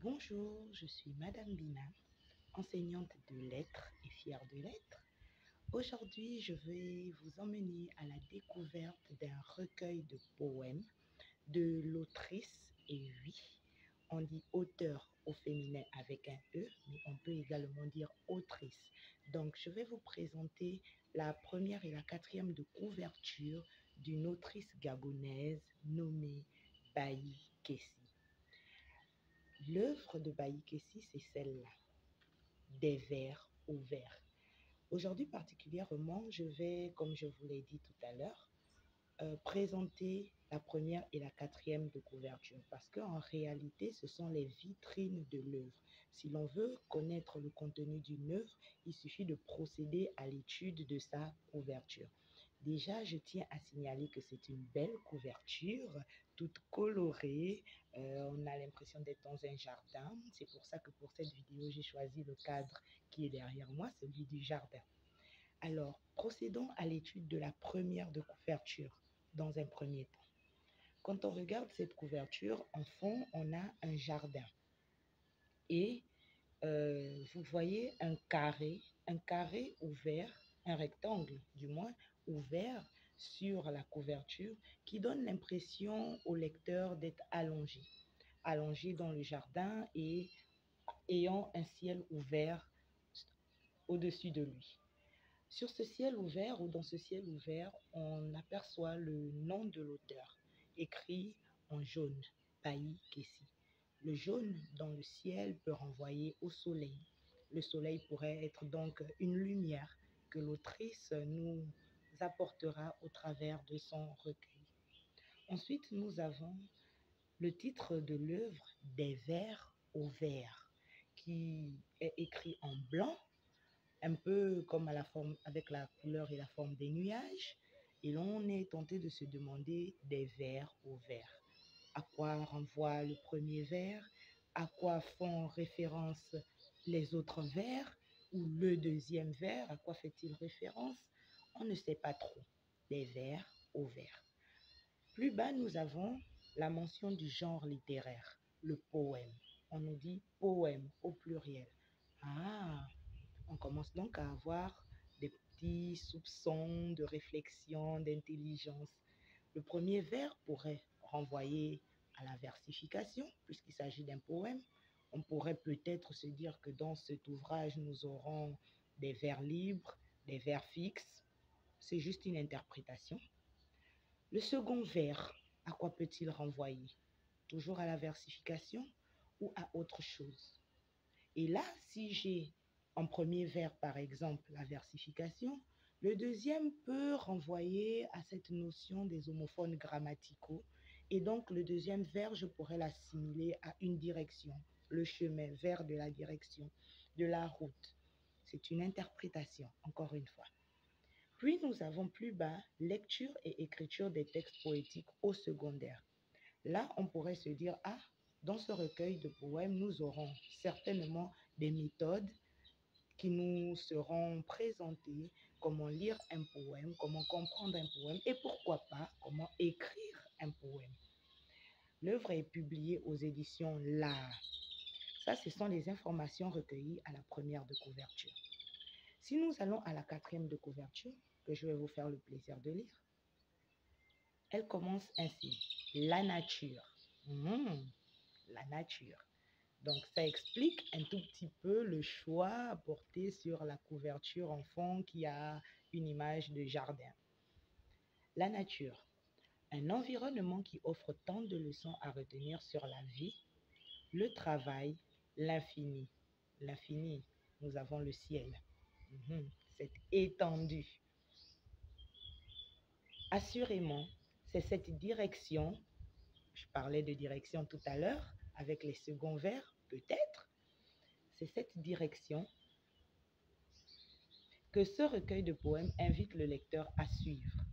Bonjour, je suis Madame Bina, enseignante de lettres et fière de l'être. Aujourd'hui, je vais vous emmener à la découverte d'un recueil de poèmes de l'autrice, et oui, on dit auteur au féminin avec un E, mais on peut également dire autrice. Donc, je vais vous présenter la première et la quatrième de couverture d'une autrice gabonaise nommée Bayi Kessi. L'œuvre de Bayi Kessi, c'est celle-là, Des vers au vert. Aujourd'hui particulièrement, je vais, comme je vous l'ai dit tout à l'heure, présenter la première et la quatrième de couverture parce qu'en réalité, ce sont les vitrines de l'œuvre. Si l'on veut connaître le contenu d'une œuvre, il suffit de procéder à l'étude de sa couverture. Déjà, je tiens à signaler que c'est une belle couverture, toute colorée. On a l'impression d'être dans un jardin. C'est pour ça que pour cette vidéo, j'ai choisi le cadre qui est derrière moi, celui du jardin. Alors, procédons à l'étude de la première de couverture dans un premier temps. Quand on regarde cette couverture, en fond, on a un jardin. Et vous voyez un carré ouvert, un rectangle du moins, ouvert sur la couverture qui donne l'impression au lecteur d'être allongé dans le jardin et ayant un ciel ouvert au-dessus de lui. Sur ce ciel ouvert ou dans ce ciel ouvert, on aperçoit le nom de l'auteur écrit en jaune, Bayi Kessi. Le jaune dans le ciel peut renvoyer au soleil. Le soleil pourrait être donc une lumière que l'autrice nous apportera au travers de son recueil. Ensuite, nous avons le titre de l'œuvre, Des vers au vert, qui est écrit en blanc, un peu comme avec la couleur et la forme des nuages. Et l'on est tenté de se demander des vers au vert. À quoi renvoie le premier vers? À quoi font référence les autres vers? Ou le deuxième vers, à quoi fait-il référence? On ne sait pas trop. Des vers au vert. Plus bas, nous avons la mention du genre littéraire, le poème. On nous dit poème au pluriel. Ah, on commence donc à avoir des petits soupçons de réflexion, d'intelligence. Le premier vers pourrait renvoyer à la versification, puisqu'il s'agit d'un poème. On pourrait peut-être se dire que dans cet ouvrage, nous aurons des vers libres, des vers fixes. C'est juste une interprétation. Le second vers, à quoi peut-il renvoyer? Toujours à la versification ou à autre chose? Et là, si j'ai en premier vers, par exemple, la versification, le deuxième peut renvoyer à cette notion des homophones grammaticaux. Et donc, le deuxième vers, je pourrais l'assimiler à une direction, le chemin, vers de la direction, de la route. C'est une interprétation, encore une fois. Puis, nous avons plus bas, lecture et écriture des textes poétiques au secondaire. Là, on pourrait se dire, ah, dans ce recueil de poèmes, nous aurons certainement des méthodes qui nous seront présentées, comment lire un poème, comment comprendre un poème et pourquoi pas, comment écrire un poème. L'œuvre est publiée aux éditions L'Art. Ça, ce sont les informations recueillies à la première de couverture. Si nous allons à la quatrième de couverture, que je vais vous faire le plaisir de lire, elle commence ainsi. La nature. La nature. Donc, ça explique un tout petit peu le choix apporté sur la couverture en fond qui a une image de jardin. La nature. Un environnement qui offre tant de leçons à retenir sur la vie, le travail, l'infini. L'infini, nous avons le ciel. C'est étendu. Assurément, c'est cette direction, je parlais de direction tout à l'heure, avec les seconds vers, peut-être, c'est cette direction que ce recueil de poèmes invite le lecteur à suivre.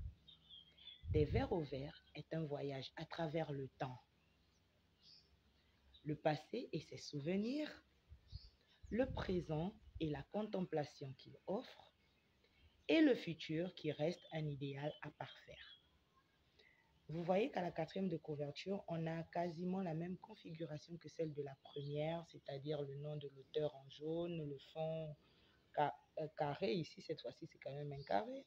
Des vers au vert est un voyage à travers le temps, le passé et ses souvenirs, le présent et la contemplation qu'il offre, et le futur qui reste un idéal à parfaire. Vous voyez qu'à la quatrième de couverture, on a quasiment la même configuration que celle de la première, c'est-à-dire le nom de l'auteur en jaune, le fond carré, ici cette fois-ci c'est quand même un carré,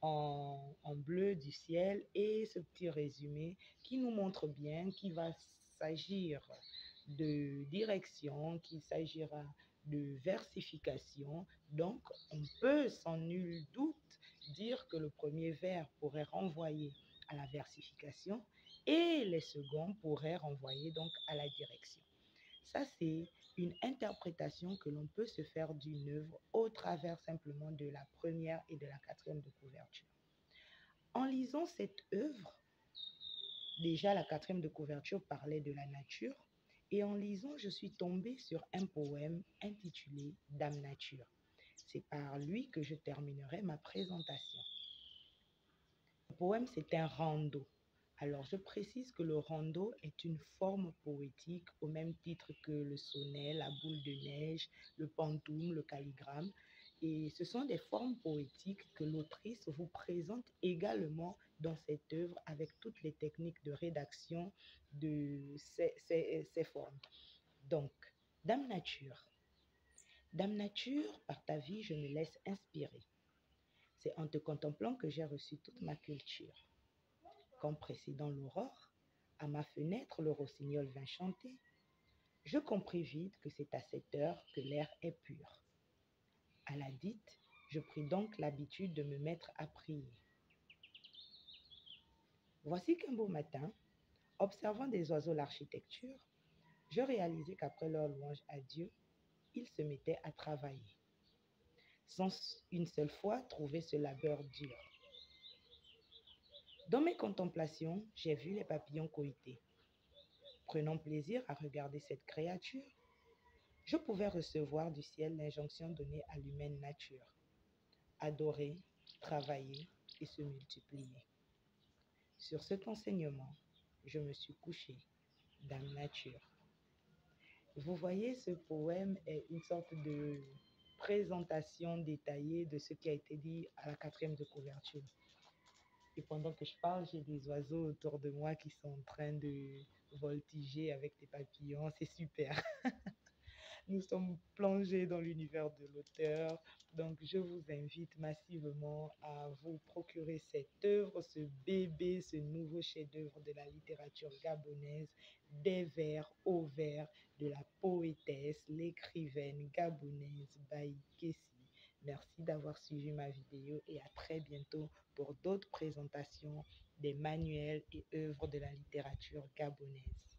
en bleu du ciel et ce petit résumé qui nous montre bien qu'il va s'agir de direction, qu'il s'agira de versification. Donc on peut sans nul doute dire que le premier vers pourrait renvoyer à la versification et les seconds pourraient renvoyer donc à la direction. Ça, c'est une interprétation que l'on peut se faire d'une œuvre au travers simplement de la première et de la quatrième de couverture. En lisant cette œuvre, déjà la quatrième de couverture parlait de la nature, et en lisant, je suis tombée sur un poème intitulé Dame Nature. C'est par lui que je terminerai ma présentation. Le poème, c'est un rando. Alors, je précise que le rando est une forme poétique au même titre que le sonnet, la boule de neige, le pantoum, le calligramme. Et ce sont des formes poétiques que l'autrice vous présente également dans cette œuvre avec toutes les techniques de rédaction de ces formes. Donc, Dame Nature. Dame Nature, par ta vie, je me laisse inspirer. C'est en te contemplant que j'ai reçu toute ma culture. Comme précédant l'aurore, à ma fenêtre le rossignol vint chanter. Je compris vite que c'est à cette heure que l'air est pur. À la dite, je pris donc l'habitude de me mettre à prier. Voici qu'un beau matin, observant des oiseaux l'architecture, je réalisai qu'après leur louange à Dieu, ils se mettaient à travailler, sans une seule fois trouver ce labeur dur. Dans mes contemplations, j'ai vu les papillons coïter. Prenant plaisir à regarder cette créature, je pouvais recevoir du ciel l'injonction donnée à l'humaine nature: adorer, travailler et se multiplier. Sur cet enseignement, je me suis couché, Dame Nature. Vous voyez, ce poème est une sorte de présentation détaillée de ce qui a été dit à la quatrième de couverture. Et pendant que je parle, j'ai des oiseaux autour de moi qui sont en train de voltiger avec des papillons. C'est super. Nous sommes plongés dans l'univers de l'auteur. Donc, je vous invite massivement à vous procurer cette œuvre, ce bébé, ce nouveau chef-d'œuvre de la littérature gabonaise, des vers au vers de la poétesse, l'écrivaine gabonaise Baï Kessi. Merci d'avoir suivi ma vidéo et à très bientôt pour d'autres présentations des manuels et œuvres de la littérature gabonaise.